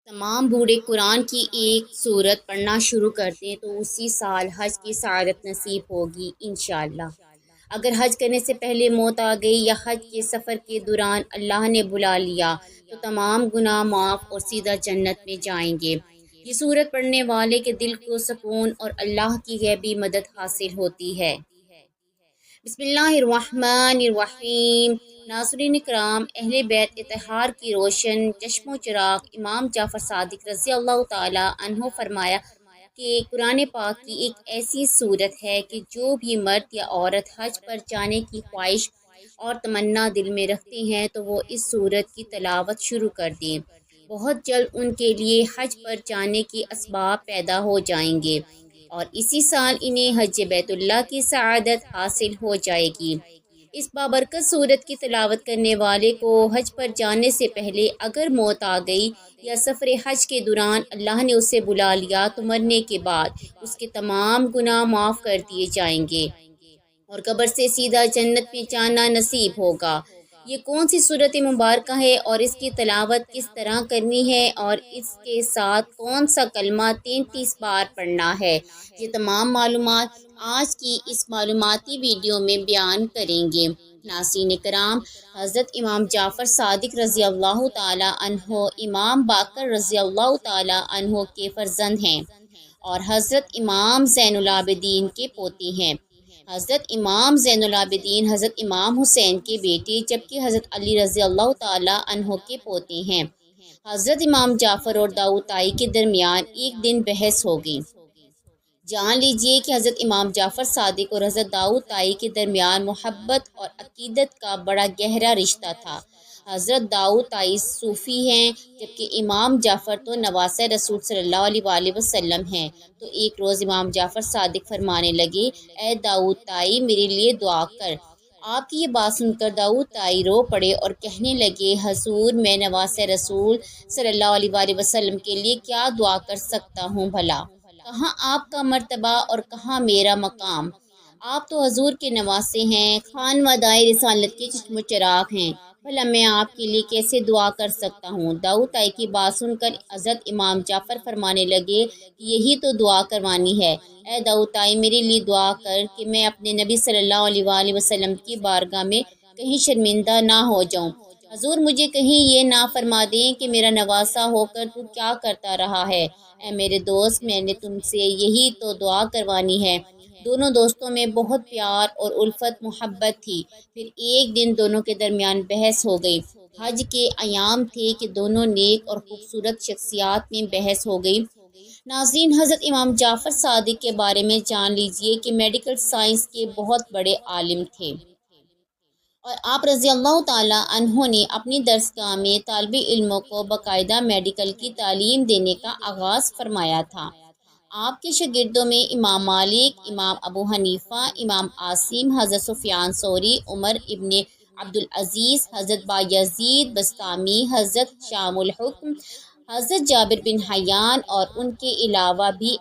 تمام بوڑھے قرآن کی ایک سورت پڑھنا شروع کر دیں تو اسی سال حج کی سعادت نصیب ہوگی انشاءاللہ۔ اگر حج کرنے سے پہلے موت آ گئی یا حج کے سفر کے دوران اللہ نے بلا لیا تو تمام گناہ معاف اور سیدھا جنت میں جائیں گے۔ یہ سورت پڑھنے والے کے دل کو سکون اور اللہ کی غیبی مدد حاصل ہوتی ہے۔ بسم اللہ الرحمن الرحیم۔ ناظرین کرام، اہل بیت اطہار کی روشن چشم و چراغ امام جعفر صادق رضی اللہ تعالی عنہ فرمایا کہ قرآن پاک کی ایک ایسی صورت ہے کہ جو بھی مرد یا عورت حج پر جانے کی خواہش اور تمنا دل میں رکھتے ہیں تو وہ اس صورت کی تلاوت شروع کر دیں۔ بہت جلد ان کے لیے حج پر جانے کے اسباب پیدا ہو جائیں گے اور اسی سال انہیں حج بیت اللہ کی سعادت حاصل ہو جائے گی۔ اس بابرکت صورت کی تلاوت کرنے والے کو حج پر جانے سے پہلے اگر موت آ گئی یا سفر حج کے دوران اللہ نے اسے بلا لیا تو مرنے کے بعد اس کے تمام گناہ معاف کر دیے جائیں گے اور قبر سے سیدھا جنت میں جانا نصیب ہوگا۔ یہ کون سی صورت مبارکہ ہے اور اس کی تلاوت کس طرح کرنی ہے اور اس کے ساتھ کون سا کلمہ 33 بار پڑھنا ہے، یہ تمام معلومات آج کی اس معلوماتی ویڈیو میں بیان کریں گے۔ ناظرین کرام، حضرت امام جعفر صادق رضی اللہ تعالی عنہ امام باقر رضی اللہ تعالی عنہ کے فرزند ہیں اور حضرت امام زین العابدین کے پوتے ہیں۔ حضرت امام زین العابدین حضرت امام حسین کے بیٹے جبکہ حضرت علی رضی اللہ تعالی عنہ کے پوتے ہیں۔ حضرت امام جعفر اور داؤد طائی کے درمیان ایک دن بحث ہو گئی۔ جان لیجئے کہ حضرت امام جعفر صادق اور حضرت داؤد طائی کے درمیان محبت اور عقیدت کا بڑا گہرا رشتہ تھا۔ حضرت داؤد طائی صوفی ہیں جبکہ امام جعفر تو نواسہ رسول صلی اللہ علیہ وآلہ وسلم ہیں۔ تو ایک روز امام جعفر صادق فرمانے لگے، اے داؤد طائی میرے لیے دعا کر۔ آپ کی یہ بات سن کر داؤد طائی رو پڑے اور کہنے لگے، حضور میں نواسہ رسول صلی اللہ علیہ وآلہ وسلم کے لیے کیا دعا کر سکتا ہوں بھلا؟ کہاں آپ کا مرتبہ اور کہاں میرا مقام؟ آپ تو حضور کے نواسے ہیں، خانوادۂ رسالت کے چشم و چراغ ہیں، بھلا میں آپ کے لیے کیسے دعا کر سکتا ہوں؟ داؤد طائی کی بات سن کر حضرت امام جعفر فرمانے لگے، یہی تو دعا کروانی ہے۔ اے داؤد طائی میرے لیے دعا کر کہ میں اپنے نبی صلی اللہ علیہ وآلہ وسلم کی بارگاہ میں کہیں شرمندہ نہ ہو جاؤں۔ حضور مجھے کہیں یہ نہ فرما دیں کہ میرا نواسہ ہو کر تو کیا کرتا رہا ہے۔ اے میرے دوست، میں نے تم سے یہی تو دعا کروانی ہے۔ دونوں دوستوں میں بہت پیار اور الفت محبت تھی۔ پھر ایک دن دونوں کے درمیان بحث ہو گئی۔ حج کے ایام تھے کہ دونوں نیک اور خوبصورت شخصیات میں بحث ہو گئی۔ ناظرین، حضرت امام جعفر صادق کے بارے میں جان لیجئے کہ میڈیکل سائنس کے بہت بڑے عالم تھے اور آپ رضی اللہ تعالی عنہ نے اپنی درسگاہ میں طالب علموں کو باقاعدہ میڈیکل کی تعلیم دینے کا آغاز فرمایا تھا۔ آپ کے شاگردوں میں امام مالک، امام ابو حنیفہ، امام عاصم، حضرت سفیان ثوری، عمر ابن عبدالعزیز، حضرت بایزید بسطامی، حضرت شام الحکم، حضرت جابر بن حیان اور ان کے علاوہ بھی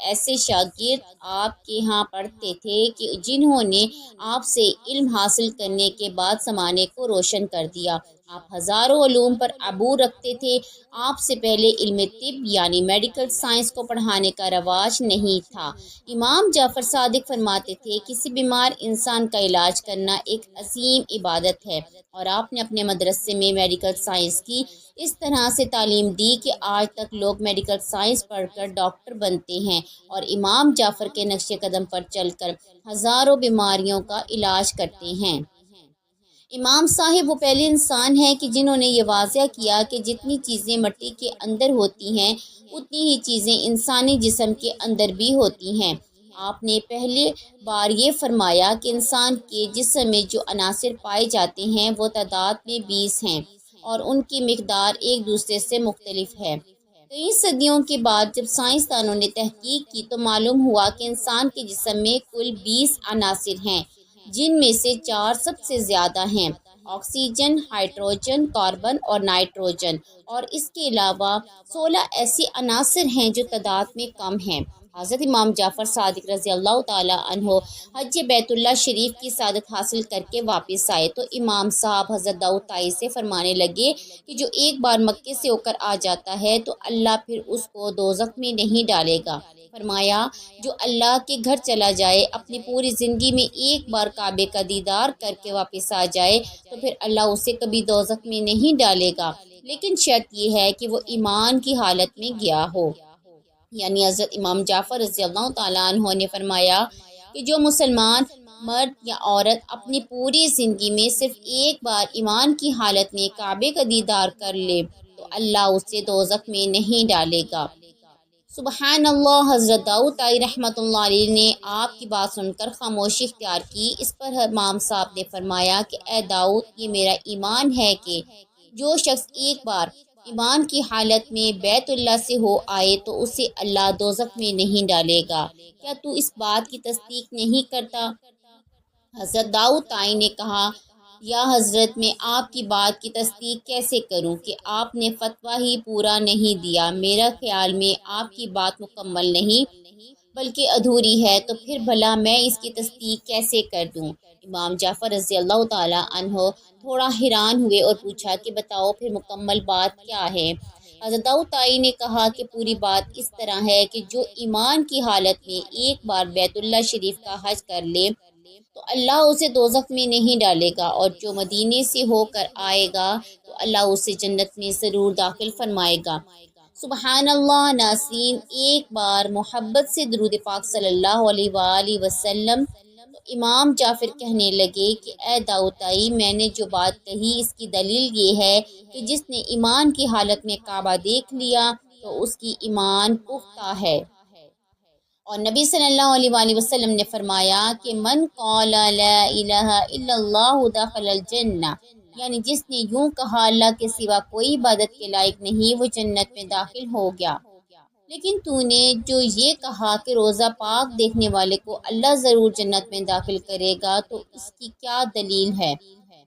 ایسے شاگرد آپ کے ہاں پڑھتے تھے کہ جنہوں نے آپ سے علم حاصل کرنے کے بعد زمانے کو روشن کر دیا۔ آپ ہزاروں علوم پر عبور رکھتے تھے۔ آپ سے پہلے علم طب یعنی میڈیکل سائنس کو پڑھانے کا رواج نہیں تھا۔ امام جعفر صادق فرماتے تھے، کسی بیمار انسان کا علاج کرنا ایک عظیم عبادت ہے اور آپ نے اپنے مدرسے میں میڈیکل سائنس کی اس طرح سے تعلیم دی کہ آج تک لوگ میڈیکل سائنس پڑھ کر ڈاکٹر بنتے ہیں اور امام جعفر کے نقش قدم پر چل کر ہزاروں بیماریوں کا علاج کرتے ہیں۔ امام صاحب وہ پہلے انسان ہیں کہ جنہوں نے یہ واضح کیا کہ جتنی چیزیں مٹی کے اندر ہوتی ہیں اتنی ہی چیزیں انسانی جسم کے اندر بھی ہوتی ہیں۔ آپ نے پہلے بار یہ فرمایا کہ انسان کے جسم میں جو عناصر پائے جاتے ہیں وہ تعداد میں 20 ہیں اور ان کی مقدار ایک دوسرے سے مختلف ہے۔ کئی صدیوں کے بعد جب سائنسدانوں نے تحقیق کی تو معلوم ہوا کہ انسان کے جسم میں کل 20 عناصر ہیں، جن میں سے 4 سب سے زیادہ ہیں، آکسیجن، ہائیڈروجن، کاربن اور نائٹروجن، اور اس کے علاوہ 16 ایسے عناصر ہیں جو تعداد میں کم ہیں۔ حضرت امام جعفر صادق رضی اللہ تعالیٰ عنہ حج بیت اللہ شریف کی سعادت حاصل کر کے واپس آئے تو امام صاحب حضرت داؤد طائی سے فرمانے لگے کہ جو ایک بار مکے سے ہو کر آ جاتا ہے تو اللہ پھر اس کو دوزخ میں نہیں ڈالے گا۔ فرمایا جو اللہ کے گھر چلا جائے، اپنی پوری زندگی میں ایک بار کعبے کا دیدار کر کے واپس آ جائے تو پھر اللہ اسے کبھی دوزخ میں نہیں ڈالے گا، لیکن شرط یہ ہے کہ وہ ایمان کی حالت میں گیا ہو۔ یعنی حضرت امام جعفر رضی اللہ تعالیٰ عنہ نے فرمایا کہ جو مسلمان مرد یا عورت اپنی پوری زندگی میں صرف ایک بار ایمان کی حالت میں کعبے کا دیدار کر لے تو اللہ اسے دوزخ میں نہیں ڈالے گا۔ سبحان اللہ۔ حضرت داؤد طائی رحمۃ اللہ علیہ نے آپ کی بات سن کر خاموشی اختیار کی۔ اس پر امام صاحب نے فرمایا کہ اے داؤد، یہ میرا ایمان ہے کہ جو شخص ایک بار ایمان کی حالت میں بیت اللہ سے ہو آئے تو اسے اللہ دوزخ میں نہیں ڈالے گا۔ کیا تو اس بات کی تصدیق نہیں کرتا؟ حضرت داؤد طائی نے کہا یا حضرت، میں آپ کی بات کی تصدیق کیسے کروں کہ آپ نے فتویٰ ہی پورا نہیں دیا۔ میرا خیال میں آپ کی بات مکمل نہیں بلکہ ادھوری ہے، تو پھر بھلا میں اس کی تصدیق کیسے کر دوں؟ امام جعفر رضی اللہ تعالیٰ عنہ تھوڑا حیران ہوئے اور پوچھا کہ بتاؤ پھر مکمل بات کیا ہے؟ حضرت داؤد طائی نے کہا کہ پوری بات اس طرح ہے کہ جو ایمان کی حالت میں ایک بار بیت اللہ شریف کا حج کر لے تو اللہ اسے دوزخ میں نہیں ڈالے گا، اور جو مدینے سے ہو کر آئے گا تو اللہ اسے جنت میں ضرور داخل فرمائے گا۔ سبحان اللہ۔ ناظرین، ایک بار محبت سے درود پاک صلی اللہ علیہ وآلہ وسلم۔ تو امام جعفر کہنے لگے کہ اے داؤد طائی، میں نے جو بات کہی اس کی دلیل یہ ہے کہ جس نے ایمان کی حالت میں کعبہ دیکھ لیا تو اس کی ایمان پختہ ہے۔ اور نبی صلی اللہ علیہ وآلہ وسلم نے فرمایا کہ من قال لا الہ الا اللہ دخل الجنہ، یعنی جس نے یوں کہا اللہ کے سوا کوئی عبادت کے لائق نہیں وہ جنت میں داخل ہو گیا۔ لیکن تو نے جو یہ کہا کہ روزہ پاک دیکھنے والے کو اللہ ضرور جنت میں داخل کرے گا، تو اس کی کیا دلیل ہے؟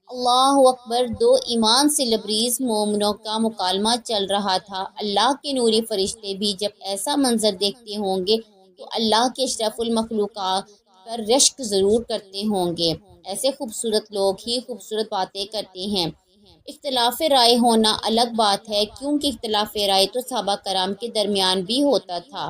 اللہ اکبر۔ دو ایمان سے لبریز مومنوں کا مکالمہ چل رہا تھا۔ اللہ کے نوری فرشتے بھی جب ایسا منظر دیکھتے ہوں گے تو اللہ کے اشرف المخلوقات پر رشک ضرور کرتے ہوں گے۔ ایسے خوبصورت لوگ ہی خوبصورت باتیں کرتے ہیں۔ اختلاف رائے ہونا الگ بات ہے، کیونکہ اختلاف رائے تو صحابہ کرام کے درمیان بھی ہوتا تھا۔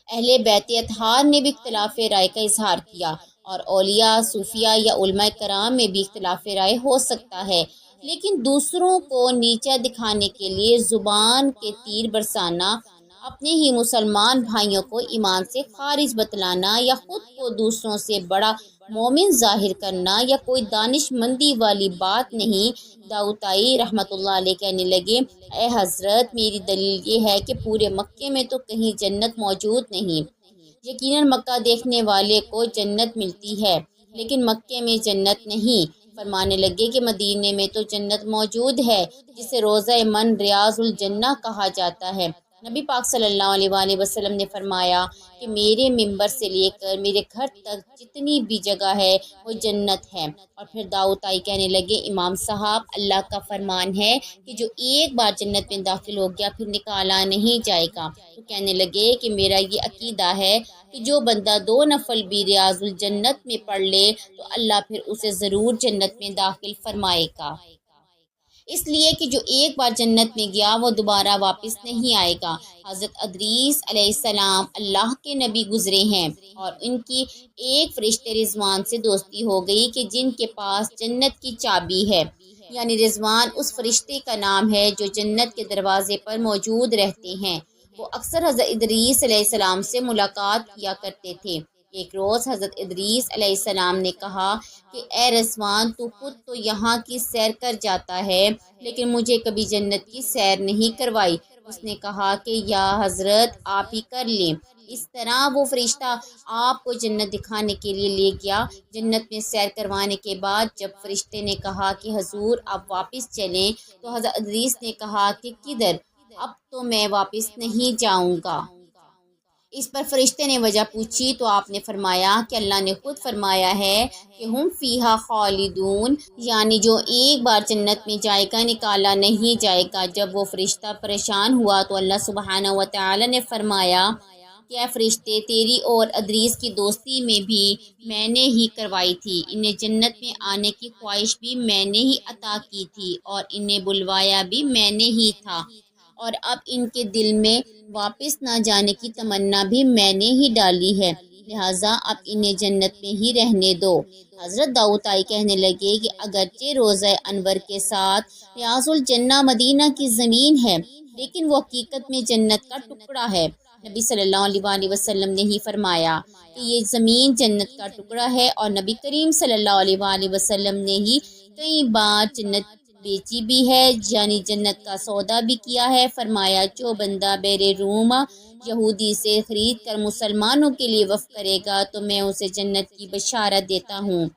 اہل بیت اطہار نے بھی اختلاف رائے کا اظہار کیا، اور اولیاء، صوفیاء یا علماء کرام میں بھی اختلاف رائے ہو سکتا ہے، لیکن دوسروں کو نیچا دکھانے کے لیے زبان کے تیر برسانا، اپنے ہی مسلمان بھائیوں کو ایمان سے خارج بتلانا، یا خود کو دوسروں سے بڑا مومن ظاہر کرنا یا کوئی دانش مندی والی بات نہیں۔ داؤد طائی رحمۃ اللہ علیہ کہنے لگے اے حضرت، میری دلیل یہ ہے کہ پورے مکے میں تو کہیں جنت موجود نہیں۔ یقیناً مکہ دیکھنے والے کو جنت ملتی ہے، لیکن مکے میں جنت نہیں۔ فرمانے لگے کہ مدینے میں تو جنت موجود ہے، جسے روضہ من ریاض الجنہ کہا جاتا ہے۔ نبی پاک صلی اللہ علیہ وآلہ وسلم نے فرمایا کہ میرے ممبر سے لے کر میرے گھر تک جتنی بھی جگہ ہے وہ جنت ہے۔ اور پھر داؤد طائی کہنے لگے امام صاحب، اللہ کا فرمان ہے کہ جو ایک بار جنت میں داخل ہو گیا پھر نکالا نہیں جائے گا۔ تو کہنے لگے کہ میرا یہ عقیدہ ہے کہ جو بندہ 2 نفل بھی ریاض الجنت میں پڑھ لے تو اللہ پھر اسے ضرور جنت میں داخل فرمائے گا، اس لیے کہ جو ایک بار جنت میں گیا وہ دوبارہ واپس نہیں آئے گا۔ حضرت ادریس علیہ السلام اللہ کے نبی گزرے ہیں، اور ان کی ایک فرشتے رضوان سے دوستی ہو گئی کہ جن کے پاس جنت کی چابی ہے، یعنی رضوان اس فرشتے کا نام ہے جو جنت کے دروازے پر موجود رہتے ہیں۔ وہ اکثر حضرت ادریس علیہ السلام سے ملاقات کیا کرتے تھے۔ ایک روز حضرت ادریس علیہ السلام نے کہا کہ اے رضوان، تو خود تو یہاں کی سیر کر جاتا ہے لیکن مجھے کبھی جنت کی سیر نہیں کروائی۔ اس نے کہا کہ یا حضرت آپ ہی کر لیں۔ اس طرح وہ فرشتہ آپ کو جنت دکھانے کے لیے لے گیا۔ جنت میں سیر کروانے کے بعد جب فرشتے نے کہا کہ حضور آپ واپس چلیں تو حضرت ادریس نے کہا کہ کدھر؟ اب تو میں واپس نہیں جاؤں گا۔ اس پر فرشتے نے وجہ پوچھی تو آپ نے فرمایا کہ اللہ نے خود فرمایا ہے کہ ہم فیہا خالدون، یعنی جو ایک بار جنت میں جائے گا نکالا نہیں جائے گا۔ جب وہ فرشتہ پریشان ہوا تو اللہ سبحانہ و تعالی نے فرمایا کہ اے فرشتے، تیری اور ادریس کی دوستی میں بھی میں نے ہی کروائی تھی، انہیں جنت میں آنے کی خواہش بھی میں نے ہی عطا کی تھی اور انہیں بلوایا بھی میں نے ہی تھا، اور اب ان کے دل میں واپس نہ جانے کی تمنا بھی میں نے ہی ڈالی ہے، لہٰذا اب انہیں جنت میں ہی رہنے دو۔ حضرت داؤد طائی کہنے لگے کہ اگرچہ روضہ انور کے ساتھ ریاض الجنہ مدینہ کی زمین ہے، لیکن وہ حقیقت میں جنت کا ٹکڑا ہے۔ نبی صلی اللہ علیہ وآلہ وسلم نے ہی فرمایا کہ یہ زمین جنت کا ٹکڑا ہے، اور نبی کریم صلی اللہ علیہ وآلہ وسلم نے ہی کئی بار جنت بیچی بھی ہے، یعنی جنت کا سودا بھی کیا ہے۔ فرمایا، جو بندہ بیر روم یہودی سے خرید کر مسلمانوں کے لیے وقف کرے گا تو میں اسے جنت کی بشارت دیتا ہوں۔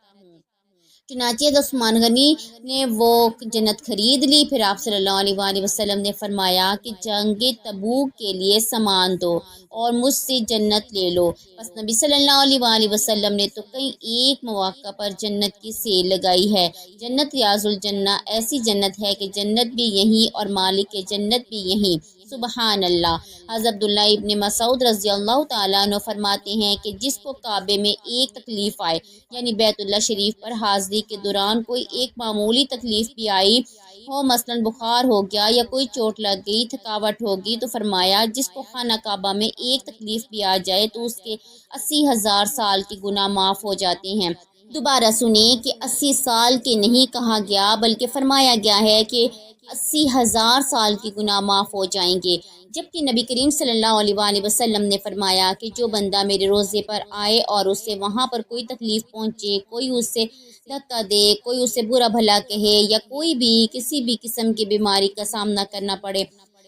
چنانچہ عثمان غنی نے وہ جنت خرید لی۔ پھر آپ صلی اللہ علیہ وآلہ وسلم نے فرمایا کہ جنگ تبوک کے لیے سامان دو اور مجھ سے جنت لے لو۔ بس نبی صلی اللہ علیہ وآلہ وسلم نے تو کئی ایک مواقع پر جنت کی سیل لگائی ہے۔ جنت ریاض الجنہ ایسی جنت ہے کہ جنت بھی یہیں اور مالک جنت بھی یہیں، سبحان اللہ۔ حضرت عبداللہ ابن مسعود رضی اللہ تعالیٰ عنہ فرماتے ہیں کہ جس کو کعبے میں ایک تکلیف آئے، یعنی بیت اللہ شریف پر حاضری کے دوران کوئی ایک معمولی تکلیف بھی آئی ہو، مثلا بخار ہو گیا یا کوئی چوٹ لگ گئی، تھکاوٹ ہوگی، تو فرمایا جس کو خانہ کعبہ میں ایک تکلیف بھی آ جائے تو اس کے 80,000 سال کے گناہ معاف ہو جاتے ہیں۔ دوبارہ سنیں کہ 80 سال کے نہیں کہا گیا، بلکہ فرمایا گیا ہے کہ 80,000 سال کے گناہ معاف ہو جائیں گے، جبکہ نبی کریم صلی اللہ علیہ وآلہ وسلم نے فرمایا کہ جو بندہ میرے روزے پر آئے اور اسے وہاں پر کوئی تکلیف پہنچے، کوئی اس سے دھکا دے، کوئی اسے برا بھلا کہے، یا کوئی بھی کسی بھی قسم کی بیماری کا سامنا کرنا پڑے،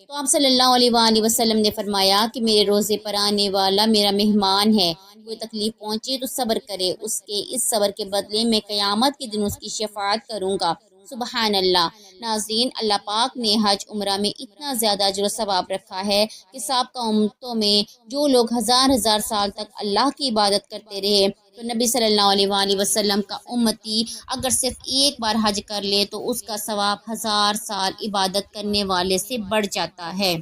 تو آپ صلی اللہ علیہ وآلہ وسلم نے فرمایا کہ میرے روزے پر آنے والا میرا مہمان ہے، کوئی تکلیف پہنچے تو صبر کرے، اس کے اس صبر کے بدلے میں قیامت کے دن اس کی شفاعت کروں گا، سبحان اللہ۔ ناظرین، اللہ پاک نے حج عمرہ میں اتنا زیادہ اجر و ثواب رکھا ہے کہ سابقہ امتوں میں جو لوگ ہزار ہزار سال تک اللہ کی عبادت کرتے رہے، تو نبی صلی اللہ علیہ وآلہ وسلم کا امتی اگر صرف ایک بار حج کر لے تو اس کا ثواب 1000 سال عبادت کرنے والے سے بڑھ جاتا ہے۔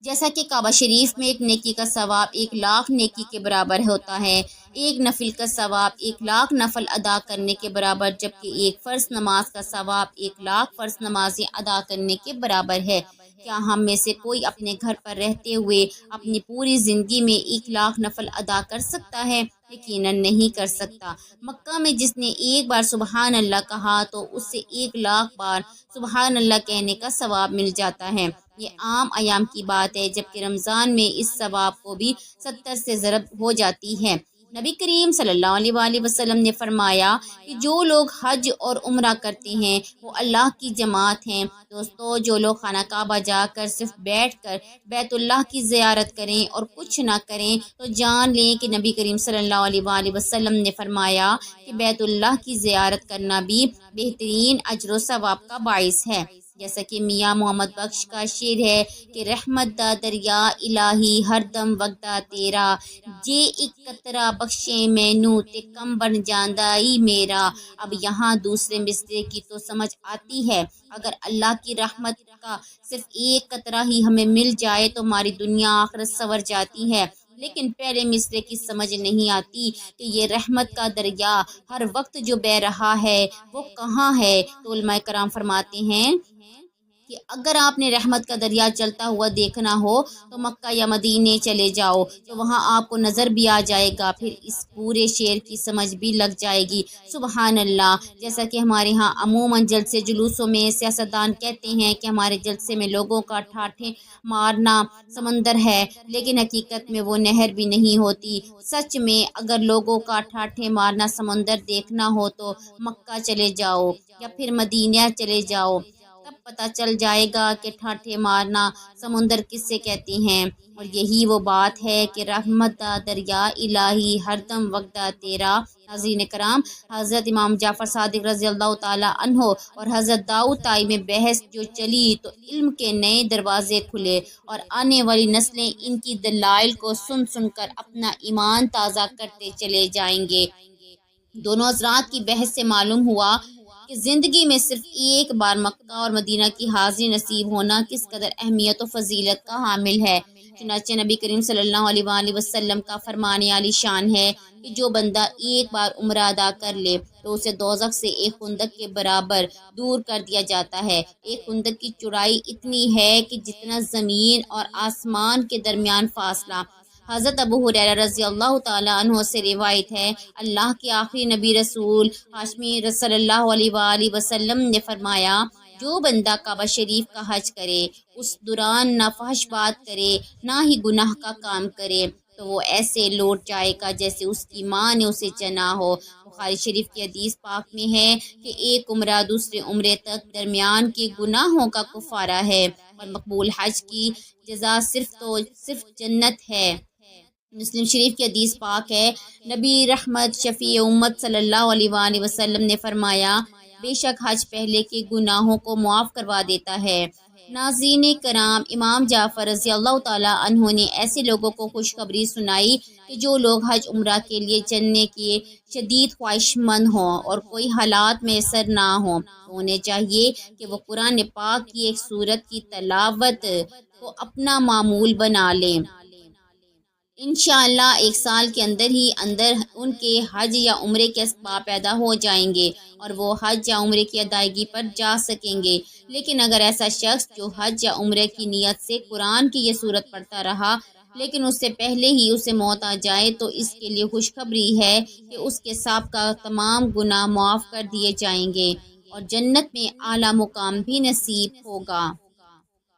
جیسا کہ کعبہ شریف میں ایک نیکی کا ثواب 1,00,000 نیکی کے برابر ہوتا ہے، ایک نفل کا ثواب 1,00,000 نفل ادا کرنے کے برابر، جبکہ ایک فرض نماز کا ثواب 1,00,000 فرض نمازیں ادا کرنے کے برابر ہے۔ کیا ہم میں سے کوئی اپنے گھر پر رہتے ہوئے اپنی پوری زندگی میں 1,00,000 نفل ادا کر سکتا ہے؟ یقیناً نہیں کر سکتا۔ مکہ میں جس نے ایک بار سبحان اللہ کہا تو اس سے 1,00,000 بار سبحان اللہ کہنے کا ثواب مل جاتا ہے۔ یہ عام ایام کی بات ہے، جبکہ رمضان میں اس ثواب کو بھی 70 سے ضرب ہو جاتی ہے۔ نبی کریم صلی اللہ علیہ وآلہ وسلم نے فرمایا کہ جو لوگ حج اور عمرہ کرتے ہیں وہ اللہ کی جماعت ہیں۔ دوستو، جو لوگ خانہ کعبہ جا کر صرف بیٹھ کر بیت اللہ کی زیارت کریں اور کچھ نہ کریں تو جان لیں کہ نبی کریم صلی اللہ علیہ وآلہ وسلم نے فرمایا کہ بیت اللہ کی زیارت کرنا بھی بہترین اجر و ثواب کا باعث ہے۔ جیسا کہ میاں محمد بخش کا شعر ہے کہ رحمت دا دریا الہی ہر دم وگدا تیرا، جے ایک قطرہ بخشے مینوں تے کم بن جاندائی میرا۔ اب یہاں دوسرے مصرے کی تو سمجھ آتی ہے، اگر اللہ کی رحمت کا صرف ایک قطرہ ہی ہمیں مل جائے تو ہماری دنیا آخرت سنور جاتی ہے، لیکن پہلے مصرے کی سمجھ نہیں آتی کہ یہ رحمت کا دریا ہر وقت جو بہہ رہا ہے وہ کہاں ہے۔ تو علماء کرام فرماتے ہیں کہ اگر آپ نے رحمت کا دریا چلتا ہوا دیکھنا ہو تو مکہ یا مدینے چلے جاؤ، تو وہاں آپ کو نظر بھی آ جائے گا، پھر اس پورے شعر کی سمجھ بھی لگ جائے گی، سبحان اللہ۔ جیسا کہ ہمارے ہاں عموماً جلسے جلوسوں میں سیاستدان کہتے ہیں کہ ہمارے جلسے میں لوگوں کا ٹھاٹھے مارنا سمندر ہے، لیکن حقیقت میں وہ نہر بھی نہیں ہوتی۔ سچ میں اگر لوگوں کا ٹھاٹھے مارنا سمندر دیکھنا ہو تو مکہ چلے جاؤ یا پھر مدینہ چلے جاؤ، تب پتہ چل جائے گا کہ ٹھاٹھے مارنا سمندر کس سے کہتے ہیں۔ اور یہی وہ بات ہے کہ رحمت دا دریا الہی ہر دم وگدا تیرا۔ ناظرین کرام، حضرت امام جعفر صادق رضی اللہ تعالیٰ عنہ اور حضرت داؤد طائی میں بحث جو چلی تو علم کے نئے دروازے کھلے، اور آنے والی نسلیں ان کی دلائل کو سن سن کر اپنا ایمان تازہ کرتے چلے جائیں گے۔ دونوں حضرات کی بحث سے معلوم ہوا کہ زندگی میں صرف ایک بار مکہ اور مدینہ کی حاضری نصیب ہونا کس قدر اہمیت و فضیلت کا حامل ہے۔ چنانچہ نبی کریم صلی اللہ علیہ وآلہ وسلم کا فرمان عالی شان ہے کہ جو بندہ ایک بار عمرہ ادا کر لے تو اسے دوزخ سے ایک خندق کے برابر دور کر دیا جاتا ہے۔ ایک خندق کی چوڑائی اتنی ہے کہ جتنا زمین اور آسمان کے درمیان فاصلہ۔ حضرت ابو ہریرہ رضی اللہ تعالیٰ عنہ سے روایت ہے، اللہ کے آخری نبی رسول ہاشمی صلی اللہ علیہ وآلہ وسلم نے فرمایا، جو بندہ کعبہ شریف کا حج کرے، اس دوران نہ فحش بات کرے نہ ہی گناہ کا کام کرے تو وہ ایسے لوٹ جائے گا جیسے اس کی ماں نے اسے جنا ہو۔ بخاری شریف کی حدیث پاک میں ہے کہ ایک عمرہ دوسرے عمرے تک درمیان کے گناہوں کا کفارہ ہے اور مقبول حج کی جزا صرف جنت ہے۔ مسلم شریف کی حدیث پاک ہے، نبی رحمت شفیع امت صلی اللہ علیہ وآلہ وسلم نے فرمایا، بے شک حج پہلے کے گناہوں کو معاف کروا دیتا ہے۔ ناظرین کرام، امام جعفر رضی اللہ تعالیٰ عنہ نے ایسے لوگوں کو خوشخبری سنائی کہ جو لوگ حج عمرہ کے لیے جانے کے شدید خواہش مند ہوں اور کوئی حالات میسر نہ ہوں تو انہیں چاہیے کہ وہ قرآن پاک کی ایک سورت کی تلاوت کو اپنا معمول بنا لیں۔ انشاءاللہ ایک سال کے اندر ہی ان کے حج یا عمرے کے اسباب پیدا ہو جائیں گے اور وہ حج یا عمرے کی ادائیگی پر جا سکیں گے۔ لیکن اگر ایسا شخص جو حج یا عمرے کی نیت سے قرآن کی یہ صورت پڑھتا رہا لیکن اس سے پہلے ہی اسے موت آ جائے تو اس کے لیے خوشخبری ہے کہ اس کے سابقہ تمام گناہ معاف کر دیے جائیں گے اور جنت میں اعلیٰ مقام بھی نصیب ہوگا۔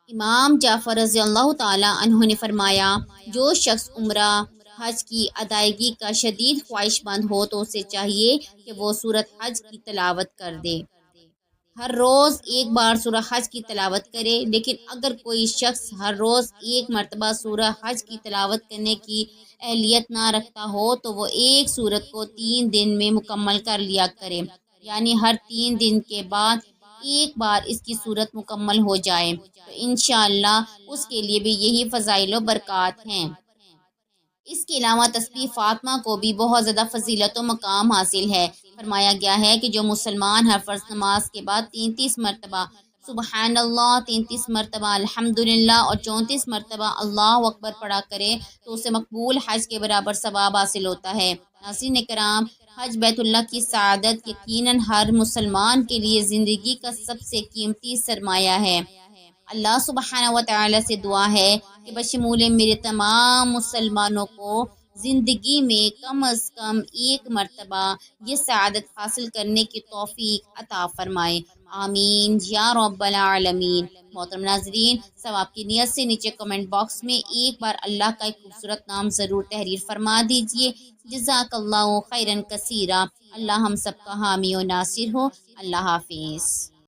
امام جعفر رضی اللہ تعالیٰ عنہ نے فرمایا، جو شخص عمرہ حج کی ادائیگی کا شدید خواہش مند ہو تو اسے چاہیے کہ وہ سورۃ حج کی تلاوت کر دے۔ ہر روز ایک بار سورہ حج کی تلاوت کرے، لیکن اگر کوئی شخص ہر روز ایک مرتبہ سورہ حج کی تلاوت کرنے کی اہلیت نہ رکھتا ہو تو وہ ایک سورت کو 3 دن میں مکمل کر لیا کرے، یعنی ہر 3 دن کے بعد ایک بار اس کی سورت مکمل ہو جائے تو انشاءاللہ اس کے لیے بھی یہی فضائل و برکات ہیں۔ اس کے علاوہ تسبیح فاطمہ کو بھی بہت زیادہ فضیلت و مقام حاصل ہے۔ فرمایا گیا ہے کہ جو مسلمان ہر فرض نماز کے بعد 33 مرتبہ سبحان اللہ، 33 مرتبہ الحمدللہ اور 34 مرتبہ اللہ اکبر پڑھا کرے تو اسے مقبول حج کے برابر ثواب حاصل ہوتا ہے۔ ناظرین کرام، حج بیت اللہ کی سعادت یقیناً ہر مسلمان کے لیے زندگی کا سب سے قیمتی سرمایہ ہے۔ اللہ سبحانہ و تعالی سے دعا ہے کہ بشمول میرے تمام مسلمانوں کو زندگی میں کم از کم ایک مرتبہ یہ سعادت حاصل کرنے کی توفیق عطا فرمائے، آمین یا رب العالمین۔ محترم ناظرین، ثواب کی نیت سے نیچے کمنٹ باکس میں ایک بار اللہ کا ایک خوبصورت نام ضرور تحریر فرما دیجئے۔ جزاک اللہ خیرا کثیرا۔ اللہ ہم سب کا حامی و ناصر ہو۔ اللہ حافظ۔